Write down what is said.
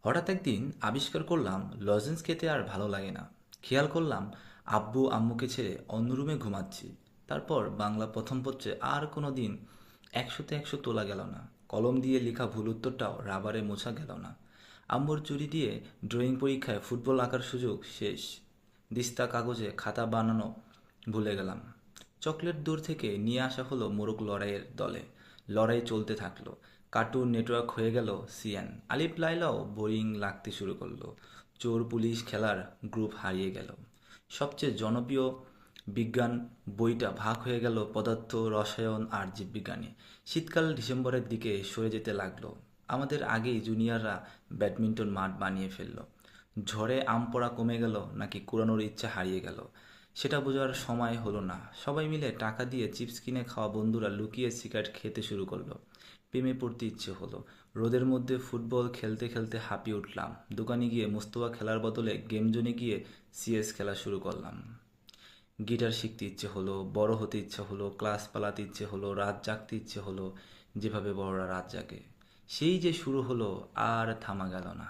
হঠাৎ একদিন আবিষ্কার করলাম লজেন্স খেতে আর ভালো লাগে না। খেয়াল করলাম আব্বু আম্মুকে ছেড়ে অন্য রুমে ঘুমাচ্ছি। তারপর বাংলা প্রথম পত্রে আর কোনো দিন 100-তে 100 তোলা গেল না। কলম দিয়ে লেখা ভুল উত্তরটাও রাবারে মোছা গেল না। আম্মুর চুরি দিয়ে ড্রয়িং পরীক্ষায় ফুটবল আঁকার সুযোগ শেষ। দিস্তা কাগজে খাতা বানানো ভুলে গেলাম। চকলেট দূর থেকে নিয়ে আসা হলো মোরগ লড়াইয়ের দলে। লড়াই চলতে থাকলো। কার্টুন নেটওয়ার্ক হয়ে গেল সিএন। আলিফ লায়লাও বোরিং লাগতে শুরু করলো। চোর পুলিশ খেলার গ্রুপ হারিয়ে গেল। সবচেয়ে জনপ্রিয় বিজ্ঞান বইটা ভাগ হয়ে গেল পদার্থ, রসায়ন আর জীববিজ্ঞানে। শীতকাল ডিসেম্বরের দিকে সরে যেতে লাগলো। আমাদের আগেই জুনিয়ররা ব্যাডমিন্টন মাঠ বানিয়ে ফেললো। ঝড়ে আম পড়া কমে গেল নাকি কুড়ানোর ইচ্ছা হারিয়ে গেল সেটা বোঝার সময় হলো না। সবাই মিলে টাকা দিয়ে চিপস কিনে খাওয়া বন্ধুরা লুকিয়ে সিগারেট খেতে শুরু করলো। প্রেমে পড়তে ইচ্ছে হলো। রোদের মধ্যে ফুটবল খেলতে খেলতে হাঁপিয়ে উঠলাম। দোকানে গিয়ে মুস্তফা খেলার বদলে গেম জোনে গিয়ে সিএস খেলা শুরু করলাম। গিটার শিখতে ইচ্ছে হলো, বড় হতে ইচ্ছে হলো, ক্লাস পালাতে ইচ্ছে হলো, রাত জাগতে ইচ্ছে হলো, যেভাবে বড়রা রাত জাগে। সেই যে শুরু হলো, আর থামা গেল না।